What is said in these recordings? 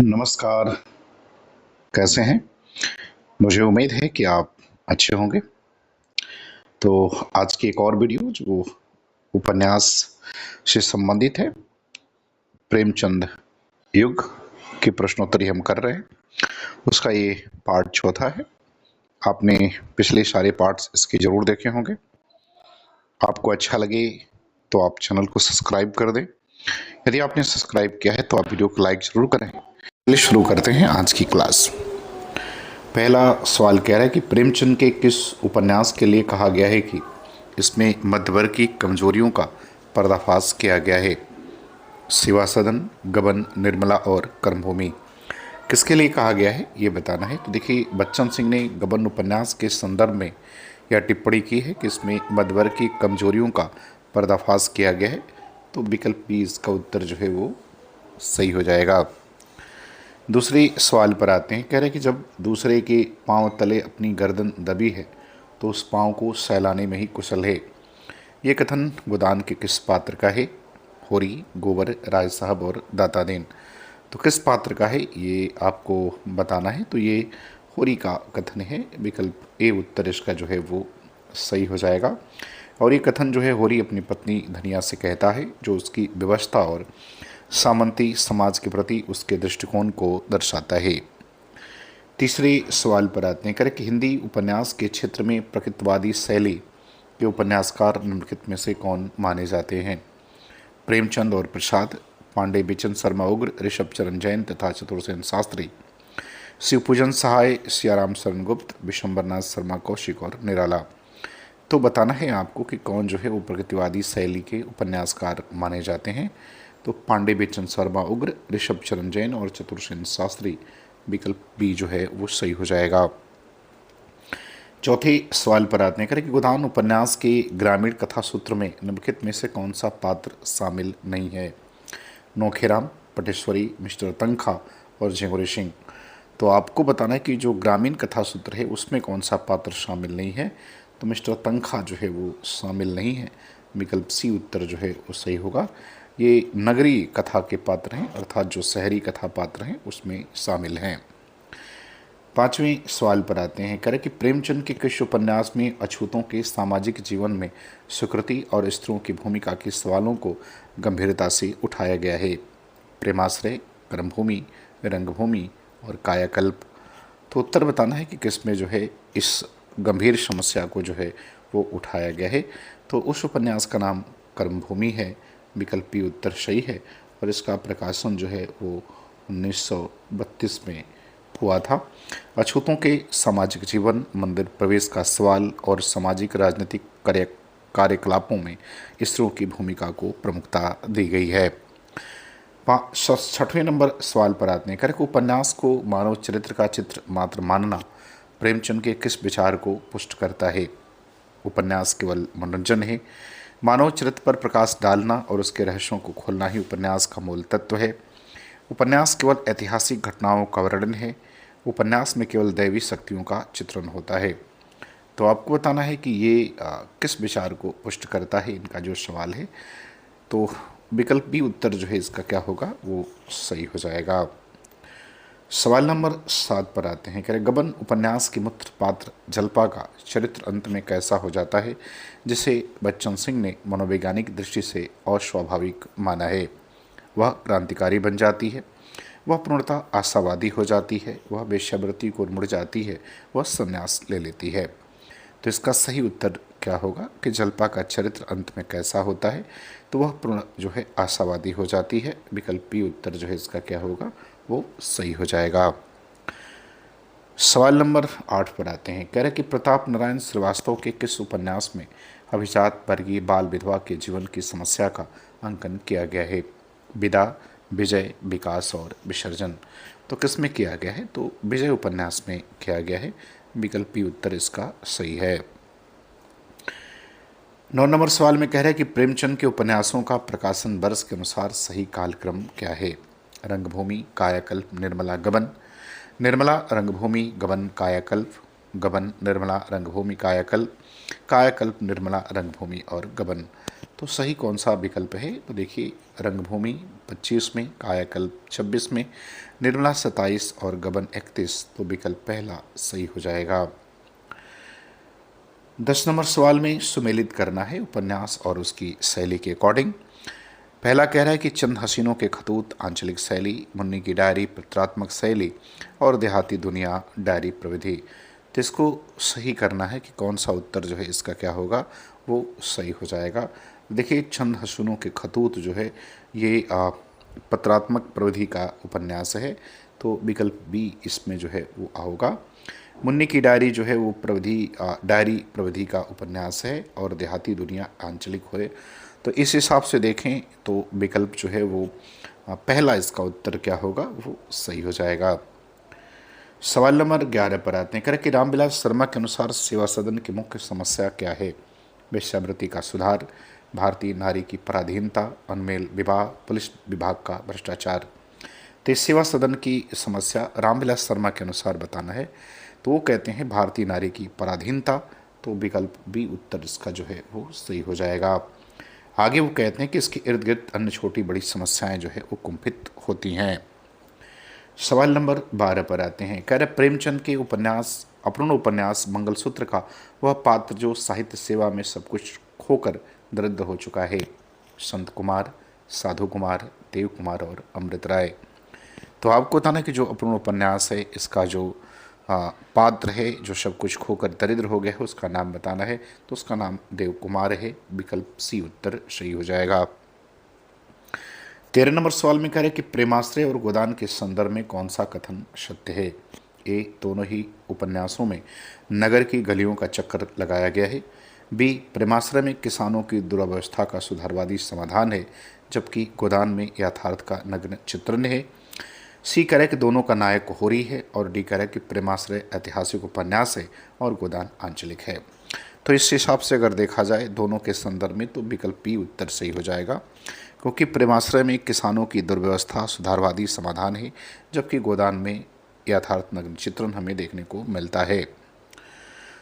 नमस्कार, कैसे हैं? मुझे उम्मीद है कि आप अच्छे होंगे। तो आज की एक और वीडियो जो उपन्यास से संबंधित है, प्रेमचंद युग की प्रश्नोत्तरी हम कर रहे हैं। उसका ये पार्ट चौथा है। आपने पिछले सारे पार्ट्स इसके ज़रूर देखे होंगे। आपको अच्छा लगे तो आप चैनल को सब्सक्राइब कर दें। यदि आपने सब्सक्राइब किया है तो आप वीडियो को लाइक ज़रूर करें। चलिए शुरू करते हैं आज की क्लास। पहला सवाल कह रहा है कि प्रेमचंद के किस उपन्यास के लिए कहा गया है कि इसमें मध्यवर्ग की कमजोरियों का पर्दाफाश किया गया है? सेवा सदन, गबन, निर्मला और कर्मभूमि। किसके लिए कहा गया है ये बताना है। तो देखिए, बच्चन सिंह ने गबन उपन्यास के संदर्भ में यह टिप्पणी की है कि इसमें मध्यवर्ग की कमजोरियों का पर्दाफाश किया गया है। तो विकल्प बी इसका उत्तर जो है वो सही हो जाएगा। दूसरे सवाल पर आते हैं। कह रहे हैं कि जब दूसरे के पांव तले अपनी गर्दन दबी है तो उस पांव को सहलाने में ही कुशल है। ये कथन गोदान के किस पात्र का है? होरी, गोबर, राय साहब और दातादेन। तो किस पात्र का है ये आपको बताना है। तो ये होरी का कथन है। विकल्प ए उत्तर इसका जो है वो सही हो जाएगा। और ये कथन जो है होरी अपनी पत्नी धनिया से कहता है, जो उसकी व्यवस्था और सामंती समाज के प्रति उसके दृष्टिकोण को दर्शाता है। तीसरे सवाल पर आते हैं। करें कि हिंदी उपन्यास के क्षेत्र में प्रकृतवादी शैली के उपन्यासकार निम्नलिखित में से कौन माने जाते हैं? प्रेमचंद और प्रसाद, पांडे बिचन शर्मा उग्र, ऋषभ चरण जैन तथा चतुर्सेन शास्त्री, शिवपूजन सहाय, सियाराम शरण गुप्त, विशंबरनाथ शर्मा कौशिक और निराला। तो बताना है आपको कि कौन जो है वो प्रकृतिवादी शैली के उपन्यासकार माने जाते हैं। तो पांडे बेचन शर्मा उग्र, ऋषभ चरण जैन और चतुर्सेन शास्त्री। विकल्प बी जो है वो सही हो जाएगा। चौथे सवाल पर आते हैं। करें कि गोदान उपन्यास के ग्रामीण कथा सूत्र में निम्नलिखित में से कौन सा पात्र शामिल नहीं है? नौखेराम, पटेश्वरी, मिस्टर तंखा और झिंगुरी सिंह। तो आपको बताना है कि जो ग्रामीण कथा सूत्र है उसमें कौन सा पात्र शामिल नहीं है। तो मिस्टर तंखा जो है वो शामिल नहीं है। विकल्प सी उत्तर जो है वो सही होगा। ये नगरी कथा के पात्र हैं, अर्थात जो शहरी कथा पात्र हैं उसमें शामिल हैं। पांचवें सवाल पर आते हैं। करें कि प्रेमचंद के किस उपन्यास में अछूतों के सामाजिक जीवन में सुकृति और स्त्रियों की भूमिका के सवालों को गंभीरता से उठाया गया है? प्रेमाश्रय, कर्मभूमि, रंगभूमि और कायाकल्प। तो उत्तर बताना है कि किस में जो है इस गंभीर समस्या को जो है वो उठाया गया है। तो उस उपन्यास का नाम कर्मभूमि है। विकल्प बी उत्तर सही है। और इसका प्रकाशन जो है वो 1932 में हुआ था। अछूतों के सामाजिक जीवन, मंदिर प्रवेश का सवाल और सामाजिक राजनीतिक कार्यकलापों में स्त्रियों की भूमिका को प्रमुखता दी गई है। छठवें नंबर सवाल पर आते हैं। करें उपन्यास को मानव चरित्र का चित्र मात्र मानना प्रेमचंद के किस विचार को पुष्ट करता है? उपन्यास केवल मनोरंजन है, मानव चरित्र पर प्रकाश डालना और उसके रहस्यों को खोलना ही उपन्यास का मूल तत्व है, उपन्यास केवल ऐतिहासिक घटनाओं का वर्णन है, उपन्यास में केवल दैवी शक्तियों का चित्रण होता है। तो आपको बताना है कि ये किस विचार को पुष्ट करता है, इनका जो सवाल है। तो विकल्प बी उत्तर जो है इसका क्या होगा वो सही हो जाएगा। सवाल नंबर 7 पर आते हैं। कह रहे गबन उपन्यास की मुख्य पात्र जल्पा का चरित्र अंत में कैसा हो जाता है, जिसे बच्चन सिंह ने मनोवैज्ञानिक दृष्टि से अस्वाभाविक माना है? वह क्रांतिकारी बन जाती है, वह पूर्णतः आशावादी हो जाती है, वह वेश्यावृत्ति को मुड़ जाती है, वह संन्यास ले लेती है। तो इसका सही उत्तर क्या होगा कि जल्पा का चरित्र अंत में कैसा होता है? तो वह पूर्ण जो है आशावादी हो जाती है। विकल्प बी उत्तर जो है इसका क्या होगा वो सही हो जाएगा। सवाल नंबर 8 पर आते हैं। कह रहे कि प्रताप नारायण श्रीवास्तव के किस उपन्यास में अभिजात वर्गीय बाल विधवा के जीवन की समस्या का अंकन किया गया है? विदा, विजय, विकास और विसर्जन। तो किस में किया गया है? तो विजय उपन्यास में किया गया है। विकल्प बी उत्तर इसका सही है। 9 नंबर सवाल में कह रहे हैं कि प्रेमचंद के उपन्यासों का प्रकाशन वर्ष के अनुसार सही कालक्रम क्या है? रंगभूमि, कायाकल्प, निर्मला, गबन। निर्मला, रंगभूमि, गबन, कायाकल्प, गबन, निर्मला, रंगभूमि, कायाकल्प, कायाकल्प, निर्मला, रंगभूमि और गबन। तो सही कौन सा विकल्प है? तो देखिए, रंगभूमि 25 में, कायाकल्प 26 में, निर्मला 27 और गबन 31। तो विकल्प पहला सही हो जाएगा। 10 नंबर सवाल में सुमेलित करना है उपन्यास और उसकी शैली के अकॉर्डिंग। पहला कह रहा है कि चंद हसीनों के खतूत आंचलिक शैली, मुन्नी की डायरी पत्रात्मक शैली और देहाती दुनिया डायरी प्रविधि। तो इसको सही करना है कि कौन सा उत्तर जो है इसका क्या होगा, वो सही हो जाएगा। देखिए, चंद हसीनों के खतूत जो है ये पत्रात्मक प्रविधि का उपन्यास है, तो विकल्प बी इसमें जो है वो होगा। मुन्नी की डायरी जो है वो डायरी प्रविधि का उपन्यास है और देहाती दुनिया आंचलिक है। तो इस हिसाब से देखें तो विकल्प जो है वो पहला इसका उत्तर क्या होगा, वो सही हो जाएगा। सवाल नंबर 11 पर आते हैं। करें कि रामविलास शर्मा के अनुसार सेवा सदन की मुख्य समस्या क्या है? वेश्यावृत्ति का सुधार, भारतीय नारी की पराधीनता, अनमेल विवाह, पुलिस विभाग का भ्रष्टाचार। तो इस सेवा सदन की समस्या रामविलास शर्मा के अनुसार बताना है, तो वो कहते हैं भारतीय नारी की पराधीनता। तो विकल्प बी उत्तर इसका जो है वो सही हो जाएगा। आगे वो कहते हैं कि इसके इर्द गिर्द अन्य छोटी बड़ी समस्याएं जो है वो कुंठित होती हैं। सवाल नंबर 12 पर आते हैं। कह रहे प्रेमचंद के अपूर्ण उपन्यास मंगलसूत्र का वह पात्र जो साहित्य सेवा में सब कुछ खोकर दरिद्र हो चुका है। संत कुमार, साधु कुमार, देव कुमार और अमृत राय। तो आपको बताना कि जो अपूर्ण उपन्यास है इसका जो पात्र है जो सब कुछ खोकर दरिद्र हो गया है, उसका नाम बताना है। तो उसका नाम देव कुमार है। विकल्प सी उत्तर सही हो जाएगा। 13 नंबर सवाल में कह रहे कि प्रेमाश्रय और गोदान के संदर्भ में कौन सा कथन सत्य है? ए, दोनों ही उपन्यासों में नगर की गलियों का चक्कर लगाया गया है। बी, प्रेमाश्रय में किसानों की दुरावस्था का सुधारवादी समाधान है, जबकि गोदान में यथार्थ का नग्न चित्रण है। सी कह रहा है कि दोनों का नायक होरी है। और डी कह रहा है कि प्रेमाश्रय ऐतिहासिक उपन्यास है और गोदान आंचलिक है। तो इस हिसाब से अगर देखा जाए दोनों के संदर्भ में, तो विकल्प बी उत्तर सही हो जाएगा, क्योंकि प्रेमाश्रय में किसानों की दुर्व्यवस्था सुधारवादी समाधान है, जबकि गोदान में यथार्थ नग्न चित्रण हमें देखने को मिलता है।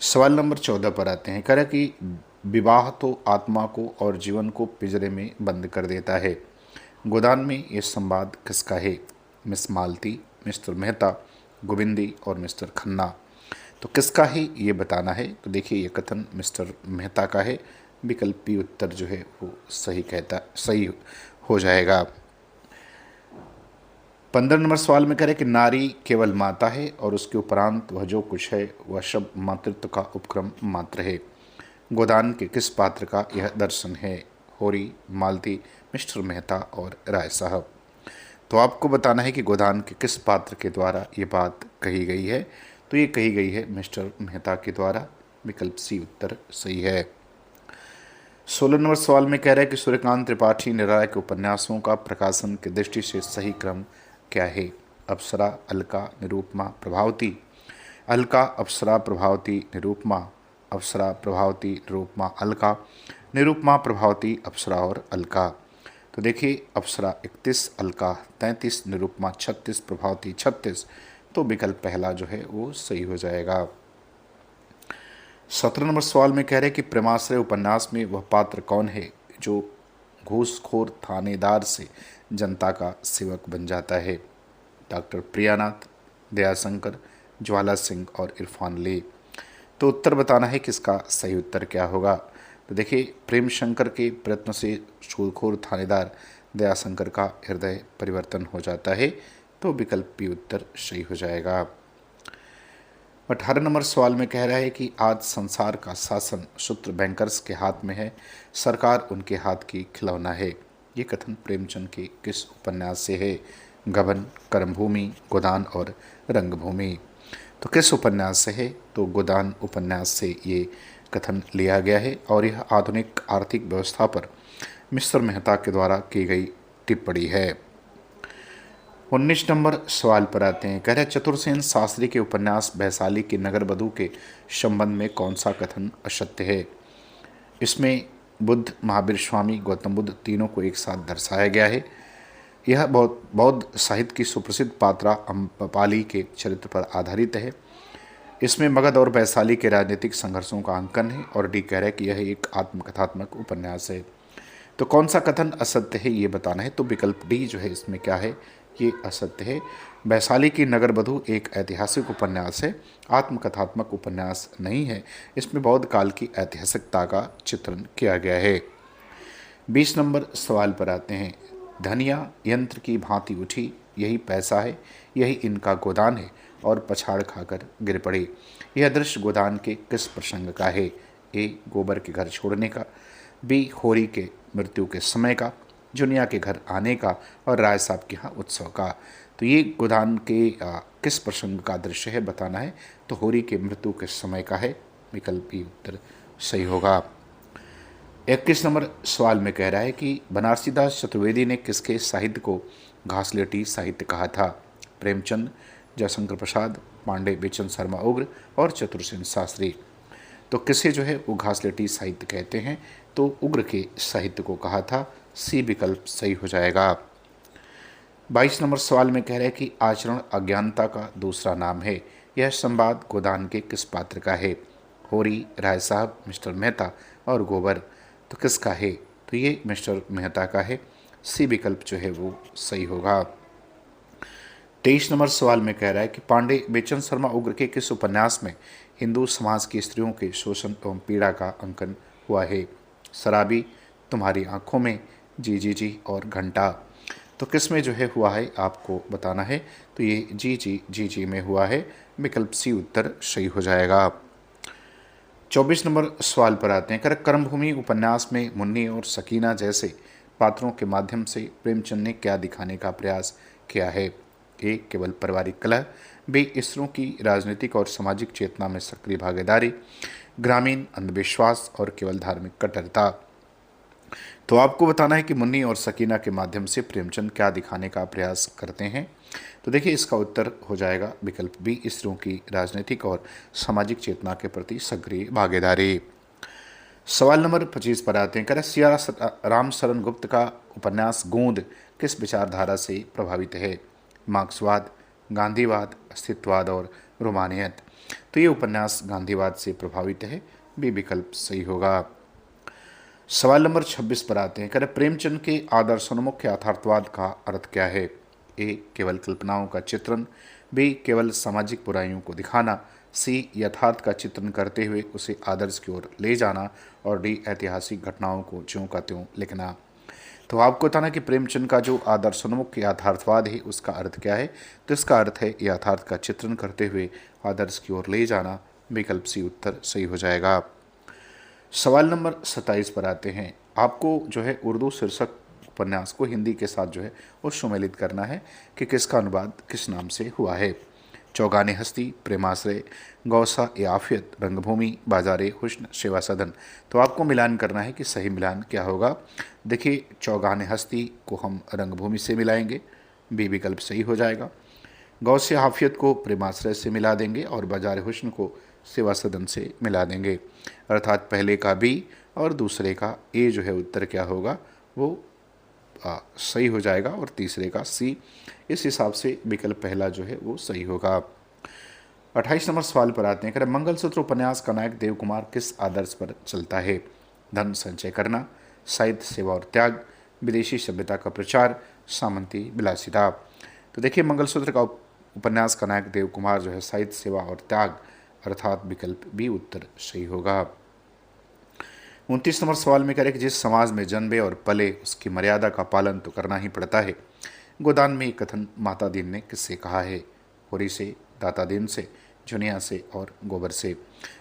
सवाल नंबर 14 पर आते हैं। कह रहा है कि विवाह तो आत्मा को और जीवन को पिंजरे में बंद कर देता है। गोदान में ये संवाद किसका है? मिस मालती, मिस्टर मेहता, गोविंदी और मिस्टर खन्ना। तो किसका है ये बताना है। तो देखिए, ये कथन मिस्टर मेहता का है। विकल्प बी उत्तर जो है वो सही हो जाएगा। 15 नंबर सवाल में कह रहे कि नारी केवल माता है और उसके उपरांत वह जो कुछ है वह सब मातृत्व का उपक्रम मात्र है। गोदान के किस पात्र का यह दर्शन है? होरी, मालती, मिस्टर मेहता और राय साहब। तो आपको बताना है कि गोदान के किस पात्र के द्वारा ये बात कही गई है। तो ये कही गई है मिस्टर मेहता के द्वारा। विकल्प सी उत्तर सही है। 16 नंबर सवाल में कह रहा है कि सूर्यकांत त्रिपाठी निराला के उपन्यासों का प्रकाशन की दृष्टि से सही क्रम क्या है? अप्सरा, अलका, निरूपमा, प्रभावती। अलका, अप्सरा, प्रभावती, निरूपमा। अप्सरा, प्रभावती, निरूपमा, अलका। निरूपमा, प्रभावती, अप्सरा और अलका। तो देखिए, अप्सरा 31, अलका 33, निरूपमा 36, प्रभावती 36। तो विकल्प पहला जो है वो सही हो जाएगा। 17 नंबर सवाल में कह रहे हैं कि प्रेमाश्रय उपन्यास में वह पात्र कौन है जो घूसखोर थानेदार से जनता का सेवक बन जाता है? डॉक्टर प्रियानाथ, दयाशंकर, ज्वाला सिंह और इरफान ले। तो उत्तर बताना है कि इसका सही उत्तर क्या होगा। तो देखिए, प्रेम शंकर के प्रयत्न से घूसखोर थानेदार दयाशंकर का हृदय परिवर्तन हो जाता है। तो विकल्प बी उत्तर सही हो जाएगा। 18 नंबर सवाल में कह रहा है कि आज संसार का शासन सूत्र बैंकर्स के हाथ में है, सरकार उनके हाथ की खिलौना है। ये कथन प्रेमचंद के किस उपन्यास से है? गबन, कर्मभूमि, गोदान और रंगभूमि। तो किस उपन्यास से है? तो गोदान उपन्यास से ये कथन लिया गया है और यह आधुनिक आर्थिक व्यवस्था पर मिस्टर मेहता के द्वारा की गई टिप्पणी है। 19 नंबर सवाल पर आते हैं। कह रहे चतुर्सेन शास्त्री के उपन्यास वैशाली के नगर वधू के संबंध में कौन सा कथन असत्य है? इसमें बुद्ध, महावीर स्वामी, गौतम बुद्ध तीनों को एक साथ दर्शाया गया है। यह बौद्ध साहित्य की सुप्रसिद्ध पात्रा अम्बपाली के चरित्र पर आधारित है। इसमें मगध और वैशाली के राजनीतिक संघर्षों का अंकन है। और डी कह रहा है कि यह एक आत्मकथात्मक उपन्यास है। तो कौन सा कथन असत्य है ये बताना है। तो विकल्प डी जो है इसमें क्या है, ये असत्य है। वैशाली की नगरवधु एक ऐतिहासिक उपन्यास है, आत्मकथात्मक उपन्यास नहीं है। इसमें बौद्ध काल की ऐतिहासिकता का चित्रण किया गया है। 20 नंबर सवाल पर आते हैं। धनिया यंत्र की भांति उठी, यही पैसा है, यही इनका गोदान है, और पछाड़ खाकर गिर पड़ी। यह दृश्य गोदान के किस प्रसंग का है। ए गोबर के घर छोड़ने का, बी होरी के मृत्यु के समय का, जुनिया के घर आने का, और राय साहब के यहाँ उत्सव का। तो ये गोदान के किस प्रसंग का दृश्य है बताना है। तो होरी के मृत्यु के समय का है। विकल्प बी उत्तर सही होगा। 21 नंबर सवाल में कह रहा है कि बनारसीदास चतुर्वेदी ने किसके साहित्य को घासलेटी साहित्य कहा था। प्रेमचंद, जयशंकर प्रसाद, पांडे बेचन शर्मा उग्र, और चतुरसेन शास्त्री। तो किसे जो है वो घासलेटी साहित्य कहते हैं। तो उग्र के साहित्य को कहा था। सी विकल्प सही हो जाएगा। 22 नंबर सवाल में कह रहा है कि आचरण अज्ञानता का दूसरा नाम है। यह संवाद गोदान के किस पात्र का है। होरी, राय साहब, मिस्टर मेहता, और गोबर। तो किसका है। तो ये मिस्टर मेहता का है। सी विकल्प जो है वो सही होगा। 23 नंबर सवाल में कह रहा है कि पांडे बेचन शर्मा उग्र के किस उपन्यास में हिंदू समाज की स्त्रियों के शोषण एवं पीड़ा का अंकन हुआ है। शराबी, तुम्हारी आंखों में, जी जी जी, और घंटा। तो किस में जो है हुआ है आपको बताना है। तो ये जी जी जी जी में हुआ है। विकल्प सी उत्तर सही हो जाएगा। 24 नंबर सवाल पर आते हैं। कर्मभूमि उपन्यास में मुन्नी और सकीना जैसे पात्रों के माध्यम से प्रेमचंद ने क्या दिखाने का प्रयास किया है। ए केवल पारिवारिक कलह, बी स्त्रियों की राजनीतिक और सामाजिक चेतना में सक्रिय भागीदारी, ग्रामीण अंधविश्वास, और केवल धार्मिक कट्टरता। तो आपको बताना है कि मुन्नी और सकीना के माध्यम से प्रेमचंद क्या दिखाने का प्रयास करते हैं। तो देखिए इसका उत्तर हो जाएगा विकल्प बी, स्त्रियों की राजनीतिक और सामाजिक चेतना के प्रति सक्रिय भागीदारी। सवाल नंबर 25 पर आते हैं। कह सिया राम शरण गुप्त का उपन्यास गोंद किस विचारधारा से प्रभावित है। मार्क्सवाद, गांधीवाद, अस्तित्ववाद, और रोमानियत। तो ये उपन्यास गांधीवाद से प्रभावित है। बी विकल्प सही होगा। सवाल नंबर 26 पर आते हैं। कह प्रेमचंद के आदर्शोन्मुख यथार्थवाद का अर्थ क्या है। ए केवल कल्पनाओं का चित्रण, बी केवल सामाजिक बुराइयों को दिखाना, सी यथार्थ का चित्रण करते हुए उसे आदर्श की ओर ले जाना, और डी ऐतिहासिक घटनाओं को ज्यों का त्यों लिखना। तो आपको बताना कि प्रेमचंद का जो आदर्शोन्मुख यथार्थवाद है उसका अर्थ क्या है। तो इसका अर्थ है यथार्थ का चित्रण करते हुए आदर्श की ओर ले जाना। विकल्प सी उत्तर सही हो जाएगा। सवाल नंबर 27 पर आते हैं। आपको जो है उर्दू शीर्षक उपन्यास को हिंदी के साथ जो है वो सुमेलित करना है कि किसका अनुवाद किस नाम से हुआ है। चौगाने हस्ती, प्रेमाश्रय, गौसा ए आफियत, रंगभूमि, बाजारे हुस्न, सेवा सदन। तो आपको मिलान करना है कि सही मिलान क्या होगा। देखिए चौगाने हस्ती को हम रंगभूमि से मिलाएंगे। बी विकल्प सही हो जाएगा। गौसे आफियत को प्रेमाश्रय से मिला देंगे, और बाजार हुस्न को सेवा सदन से मिला देंगे। अर्थात पहले का बी और दूसरे का ए जो है उत्तर क्या होगा वो सही हो जाएगा, और तीसरे का सी। इस हिसाब से विकल्प पहला जो है वो सही होगा। 28 नंबर सवाल पर आते हैं। कह मंगलसूत्र उपन्यास का नायक देव कुमार किस आदर्श पर चलता है। धन संचय करना, साहित्य सेवा और त्याग, विदेशी सभ्यता का प्रचार, सामंती विलासिता। तो देखिए मंगलसूत्र का उपन्यास का नायक देव कुमार जो है साहित्य सेवा और त्याग, अर्थात विकल्प बी उत्तर सही होगा। 29 नंबर सवाल में कह रहे कि जिस समाज में जन्मे और पले उसकी मर्यादा का पालन तो करना ही पड़ता है। गोदान में कथन माता दीन ने किससे कहा है। होरी से, दाता दीन से, जुनिया से, और गोबर से।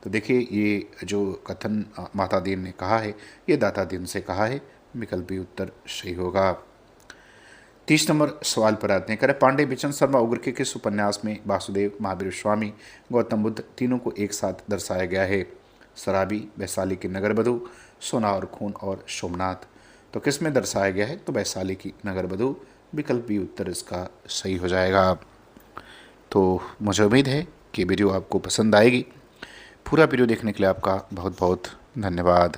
तो देखिए ये जो कथन माता दीन ने कहा है ये दाता दीन से कहा है। विकल्प बी उत्तर सही होगा। 30 नंबर सवाल पर आते हैं। कह रहे पांडे बिचन शर्मा उग्र के किस उपन्यास में वासुदेव, महावीर स्वामी, गौतम बुद्ध तीनों को एक साथ दर्शाया गया है। शराबी, वैशाली की नगरवधु, सोना और खून, और सोमनाथ। तो किस में दर्शाया गया है। तो वैशाली की नगरवधु। विकल्प बी उत्तर इसका सही हो जाएगा। तो मुझे उम्मीद है कि वीडियो आपको पसंद आएगी। पूरा वीडियो देखने के लिए आपका बहुत बहुत धन्यवाद।